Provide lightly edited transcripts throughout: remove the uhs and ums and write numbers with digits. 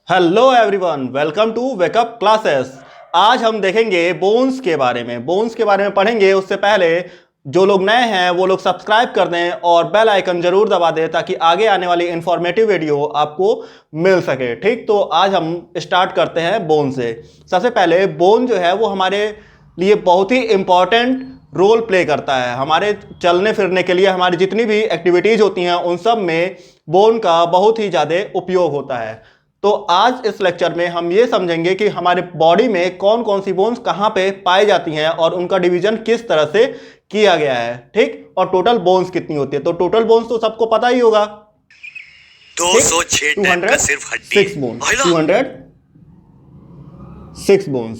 Hello everyone, welcome to wake up classes. आज हम देखेंगे बोन्स के बारे में। बोन्स के बारे में पढ़ेंगे। उससे पहले जो लोग नए हैं वो लोग सब्सक्राइब कर दें और बेल आइकन जरूर दबा दें ताकि आगे आने वाली इंफॉर्मेटिव वीडियो आपको मिल सके। ठीक, तो आज हम स्टार्ट करते हैं बोन से। सबसे पहले बोन जो है वो हमारे लिए बहुत ही इंपॉर्टेंट रोल प्ले करता है। हमारे चलने फिरने के लिए हमारी जितनी भी एक्टिविटीज होती हैं उन सब में बोन का बहुत ही ज़्यादा उपयोग होता है। तो आज इस लेक्चर में हम ये समझेंगे कि हमारे बॉडी में कौन कौन सी बोन्स कहाँ पे पाई जाती हैं और उनका डिवीजन किस तरह से किया गया है। ठीक, और टोटल बोन्स कितनी होती है। तो टोटल बोन्स तो सबको पता ही होगा, 206 टाइप का सिर्फ हड्डी। 206 बोन्स, 206 बोन्स।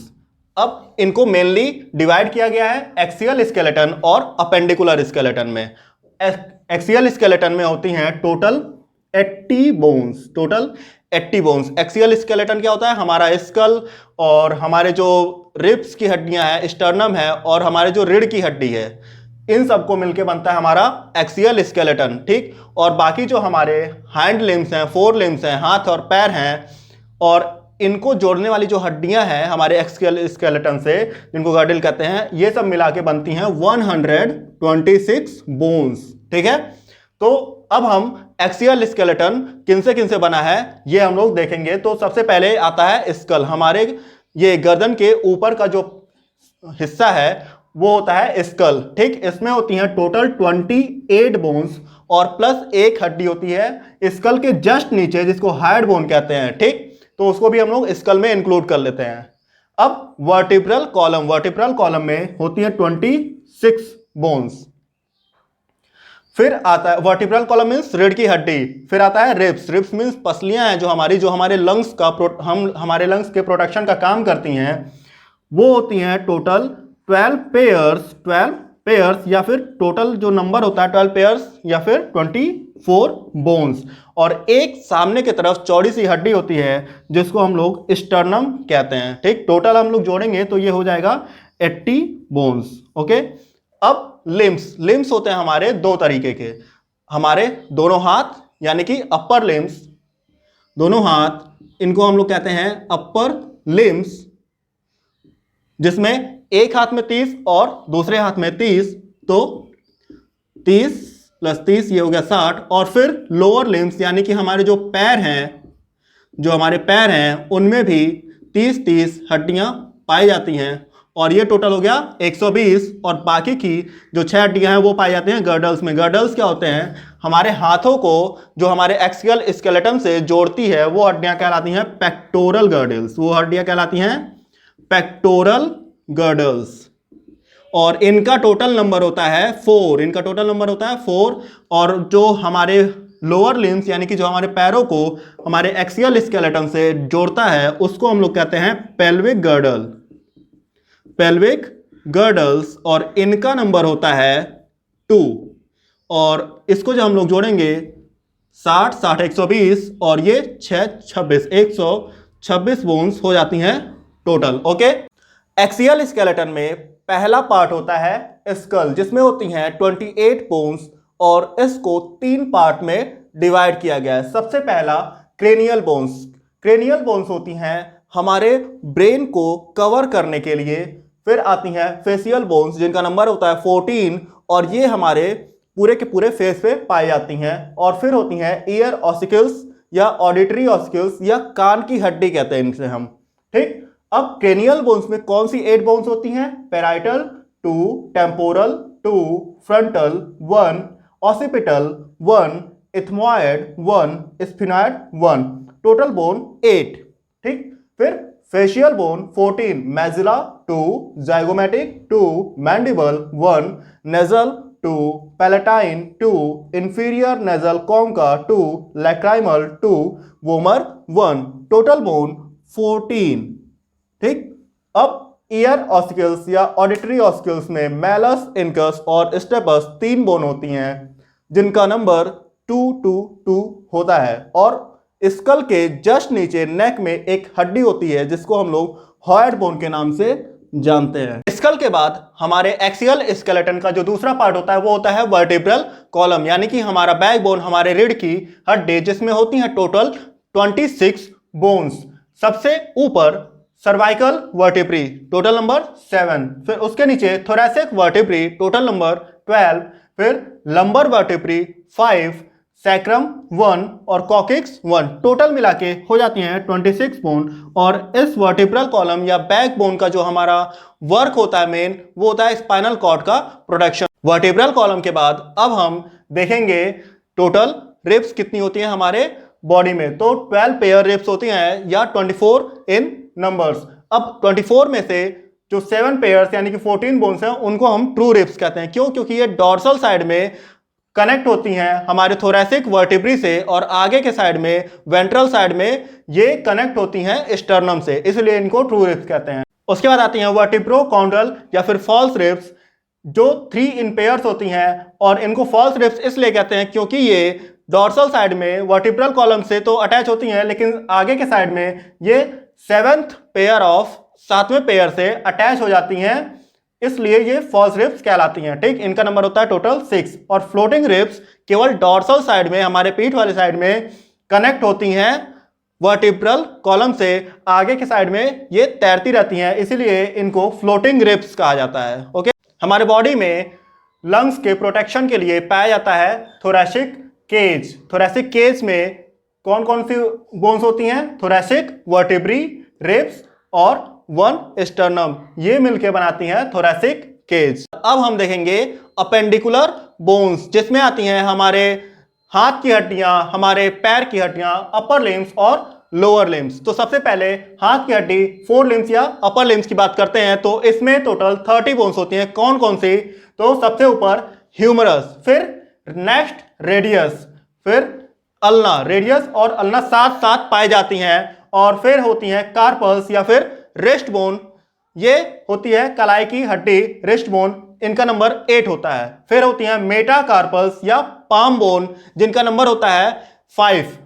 अब इनको मेनली डिवाइड किया गया है एक्सियल स्केलेटन और अपेंडिकुलर स्केलेटन में। एक्सियल स्केलेटन में होती हैं total 80 bones. Total 80 bones. Axial skeleton क्या होता है? हमारा स्कल और हमारे जो रिब्स की हड्डियां हैं, स्टर्नम है और हमारे जो रीढ़ की हड्डी है, इन सबको मिलके बनता है हमारा एक्सियल स्केलेटन। ठीक, और बाकी जो हमारे हैंड लिम्स हैं, फोर लिम्स हैं, हाथ और पैर हैं, और इनको जोड़ने वाली जो हड्डियां हैं हमारे एक्सियल स्केलेटन से, जिनको गर्डल कहते हैं, ये सब मिला के बनती हैं 126 बोन्स। ठीक है, तो अब हम एक्सियल स्केलेटन किन से बना है ये हम लोग देखेंगे। तो सबसे पहले आता है स्कल। हमारे ये गर्दन के ऊपर का जो हिस्सा है वो होता है स्कल। ठीक, इसमें होती हैं टोटल 28 बोन्स और प्लस एक हड्डी होती है स्कल के जस्ट नीचे, जिसको हाइड बोन कहते हैं। ठीक, तो उसको भी हम लोग स्कल में इंक्लूड कर लेते हैं। अब वर्टिब्रल कॉलम। वर्टिब्रल कॉलम में होती है 26 बोन्स। फिर आता है वर्टिब्रल कॉलम मीन्स रीढ़ की हड्डी। फिर आता है रिब्स। रिब्स मीन्स पसलियां हैं जो हमारे लंग्स का हमारे लंग्स के प्रोटेक्शन का काम करती हैं। वो होती हैं टोटल 12 पेयर्स। 12 पेयर्स या फिर टोटल जो नंबर होता है 12 पेयर्स या फिर 24 बोन्स। और एक सामने की तरफ चौड़ी सी हड्डी होती है जिसको हम लोग स्टर्नम कहते हैं। ठीक, टोटल हम लोग जोड़ेंगे तो ये हो जाएगा 80 बोन्स। ओके, अब लिम्स होते हैं हमारे दो तरीके के। हमारे दोनों हाथ यानी कि अपर लिम्स, दोनों हाथ, इनको हम लोग कहते हैं अपर लिम्स, जिसमें एक हाथ में 30 और दूसरे हाथ में 30, तो 30 + 30 ये हो गया 60। और फिर लोअर लिम्स यानी कि हमारे जो पैर हैं, जो हमारे पैर हैं उनमें भी 30 हड्डियां पाई जाती हैं और ये टोटल हो गया 120। और बाकी की जो 6 हड्डियां हैं वो पाई जाती हैं गर्डल्स में। गर्डल्स क्या होते हैं? हमारे हाथों को जो हमारे एक्सियल स्केलेटन से जोड़ती है वो हड्डियां कहलाती हैं पेक्टोरल गर्डल्स। वो हड्डियां कहलाती हैं पेक्टोरल गर्डल्स। और इनका टोटल नंबर होता है 4। इनका टोटल नंबर होता है 4। और जो हमारे लोअर लिम्स यानी कि जो हमारे पैरों को हमारे एक्सियल स्केलेटन से जोड़ता है उसको हम लोग कहते हैं पेल्विक गर्डल। पेल्विक गर्डल्स, और इनका नंबर होता है 2। और इसको जब हम लोग जोड़ेंगे 60 120 और ये 6 26 126 बोन्स हो जाती हैं टोटल। ओके, एक्सियल स्केलेटन में पहला पार्ट होता है स्कल, जिसमें होती हैं 28 बोन्स और इसको 3 पार्ट में डिवाइड किया गया है। सबसे पहला क्रेनियल बोन्स। क्रेनियल बोन्स होती हैं हमारे ब्रेन को कवर करने के लिए। फिर आती हैं फेशियल बोन्स जिनका नंबर होता है 14 और ये हमारे पूरे के पूरे फेस पे पाई जाती हैं। और फिर होती हैं ईयर ऑसिकल्स या ऑडिटरी ऑसिकल्स या कान की हड्डी कहते हैं इनसे हम। ठीक, अब क्रेनियल बोन्स में कौन सी 8 बोन्स होती हैं? Parietal 2, temporal 2, frontal 1, occipital 1, ethmoid 1, sphenoid 1। Total bone 8। ठीक, फिर facial bone 14, मैजिला 2, zygomatic 2, mandible 1, nasal 2, palatine 2, inferior nasal concha 2, lacrimal 2, vomer 1। Total bone 14। ठीक, अब ईयर ऑसिकल्स या ऑडिटरी ऑसिकल्स में मैलस, इनकस और स्टेपस 3 बोन होती हैं जिनका नंबर 2 2 2 होता है। और स्कल के जस्ट नीचे नेक में एक हड्डी होती है जिसको हम लोग हॉयड बोन के नाम से जानते हैं। स्कल के बाद हमारे एक्सियल स्केलेटन का जो दूसरा पार्ट होता है वो होता है वर्टिब्रल कॉलम, यानी कि हमारा बैकबोन, हमारे रीढ़ की हड्डी, जिसमें होती है टोटल 26 बोन्स, सबसे ऊपर सर्वाइकल वर्टिब्री टोटल नंबर 7, फिर उसके नीचे थोरैसिक वर्टिब्री टोटल नंबर 12, फिर लंबर वर्टिब्री 5, सैक्रम 1 और कॉकिक्स 1, टोटल मिला के हो जाती हैं 26 बोन। और इस वर्टिब्रल कॉलम या बैक बोन का जो हमारा वर्क होता है मेन, वो होता है स्पाइनल कॉर्ड का प्रोटेक्शन। वर्टिब्रल कॉलम के बाद अब हम देखेंगे टोटल रिब्स कितनी होती हैं हमारे बॉडी में। तो 12 पेयर रिब्स होती हैं या 24 इन नंबर्स। अब 24 में से जो 7 पेयर्स यानी कि 14 बोन्स हैं उनको हम ट्रू रिब्स कहते हैं। क्यों? क्योंकि ये डॉर्सल साइड में कनेक्ट होती हैं हमारे थोरैसिक वर्टिब्री से और आगे के साइड में वेंट्रल साइड में ये कनेक्ट होती हैं स्टर्नम से, इसलिए इनको ट्रू रिब्स कहते हैं। उसके बाद आती हैं वर्टिब्रोकॉन्ड्रल या फिर फॉल्स रिब्स, जो 3 इन पेयर्स होती हैं और इनको फॉल्स रिब्स इसलिए कहते हैं क्योंकि ये डॉर्सल साइड में वर्टिब्रल कॉलम से तो अटैच होती हैं लेकिन आगे के साइड में ये 7th पेयर ऑफ 7वें पेयर से अटैच हो जाती हैं, इसलिए ये फॉल्स रिब्स कहलाती हैं। ठीक, इनका नंबर होता है टोटल 6। और फ्लोटिंग रिब्स केवल डॉर्सल साइड में हमारे पीठ वाले साइड में कनेक्ट होती हैं वर्टिब्रल कॉलम से, आगे के साइड में ये तैरती रहती हैं, इसीलिए इनको फ्लोटिंग रिब्स कहा जाता है। ओके, हमारे बॉडी में लंग्स के प्रोटेक्शन के लिए पाया जाता है थोरैसिक केज। थोरैसिक केज में कौन कौन सी बोन्स होती हैं? थोरैसिक वर्टिब्री, रिब्स और 1 स्टर्नम, ये मिलकर बनाती हैं थोरैसिक केज। अब हम देखेंगे अपेंडिकुलर बोन्स, जिसमें आती हैं हमारे हाथ की हड्डियां, हमारे पैर की हड्डियां, अपर लिम्स और लोअर लिम्स। तो सबसे पहले हाथ की हड्डी, 4 लिम्स या अपर लिम्स की बात करते हैं, तो इसमें टोटल 30 बोन्स होती हैं। कौन कौन सी? तो सबसे ऊपर ह्यूमरस, फिर नेक्स्ट रेडियस, फिर अल्ना। रेडियस और अल्ना साथ साथ पाई जाती हैं। और फिर होती हैं कार्पल्स या फिर रिस्ट बोन, ये होती है कलाई की हड्डी, रिस्ट बोन, इनका नंबर 8 होता है। फिर होती हैं मेटाकार्पल्स या पाम बोन, जिनका नंबर होता है 5।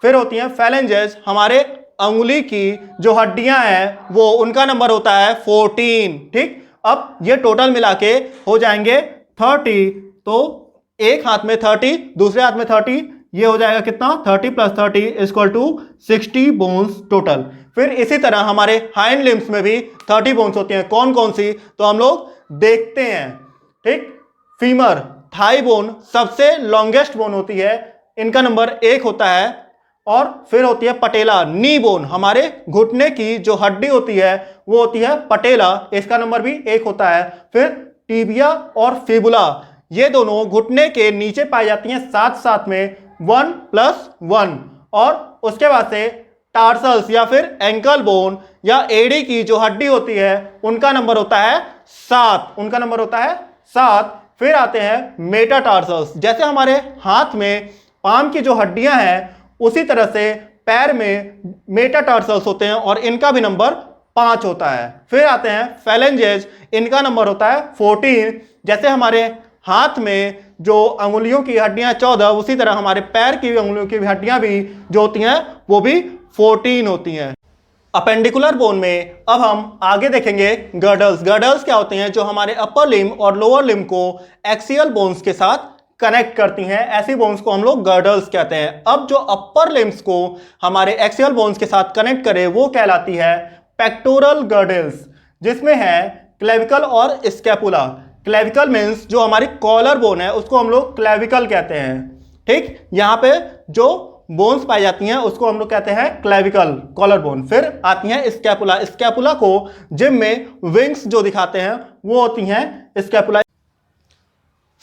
फिर होती हैं फैलेंजेस, हमारे अंगुली की जो हड्डियां हैं वो, उनका नंबर होता है 14। ठीक, अब ये टोटल मिला के हो जाएंगे 30। तो एक हाथ में 30, दूसरे हाथ में 30, ये हो जाएगा कितना? 30 + 30 = 60 बोन्स टोटल। फिर इसी तरह हमारे हाइंड लिम्स में भी 30 बोन्स होती हैं। कौन कौन सी? तो हम लोग देखते हैं। ठीक, फीमर, थाई बोन सबसे लॉन्गेस्ट बोन होती है, इनका नंबर 1 होता है। और फिर होती है पटेला, नी बोन, हमारे घुटने की जो हड्डी होती है वो होती है पटेला, इसका नंबर भी 1 होता है। फिर टिबिया और फिबुला, ये दोनों घुटने के नीचे पाई जाती हैं साथ साथ में, 1 + 1। और उसके बाद से टार्सल्स या फिर एंकल बोन या एड़ी की जो हड्डी होती है उनका नंबर होता है 7, उनका नंबर होता है 7। फिर आते हैं मेटाटार्सल्स, जैसे हमारे हाथ में पाम की जो हड्डियां हैं उसी तरह से पैर में मेटाटार्सल्स होते हैं और इनका भी नंबर 5 होता है। फिर आते हैं फैलेंजेस, इनका नंबर होता है 14। जैसे हमारे हाथ में जो अंगुलियों की हड्डियां 14, उसी तरह हमारे पैर की अंगुलियों की हड्डियां भी जो होती हैं वो भी 14 होती हैं। अपेंडिकुलर बोन में अब हम आगे देखेंगे गर्डल्स। गर्डल्स क्या होती हैं? जो हमारे अपर लिम और लोअर लिम को एक्सियल बोन्स के साथ कनेक्ट करती हैं, ऐसी बोन्स को हम लोग गर्डल्स कहते हैं। अब जो अपर लिम्स को हमारे एक्सियल बोन्स के साथ कनेक्ट करे वो कहलाती है पेक्टोरल गर्डल्स, जिसमें है क्लेविकल और स्कैपुला। क्लेविकल मीन्स जो हमारी कॉलर बोन है उसको हम लोग क्लेविकल कहते हैं। ठीक, यहाँ पे जो बोन्स पाई जाती हैं उसको हम लोग कहते हैं क्लेविकल, कॉलर बोन। फिर आती हैं स्कैपुला। स्कैपुला को जिम में विंग्स जो दिखाते हैं वो होती हैं स्कैपुला।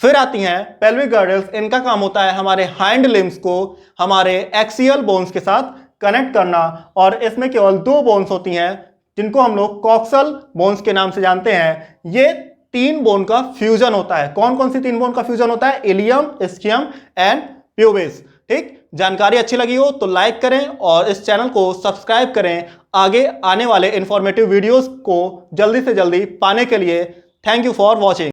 फिर आती हैं पेल्विक गर्डल्स, इनका काम होता है हमारे हाइंड लिम्स को हमारे एक्सियल बोन्स के साथ कनेक्ट करना। और इसमें केवल 2 बोन्स होती हैं जिनको हम लोग कॉक्सल बोन्स के नाम से जानते हैं। ये 3 बोन का फ्यूजन होता है। कौन कौन सी 3 बोन का फ्यूजन होता है? Ilium, ischium and pubis. ठीक, जानकारी अच्छी लगी हो तो लाइक करें और इस चैनल को सब्सक्राइब करें आगे आने वाले इंफॉर्मेटिव वीडियोस को जल्दी से जल्दी पाने के लिए। Thank you for watching.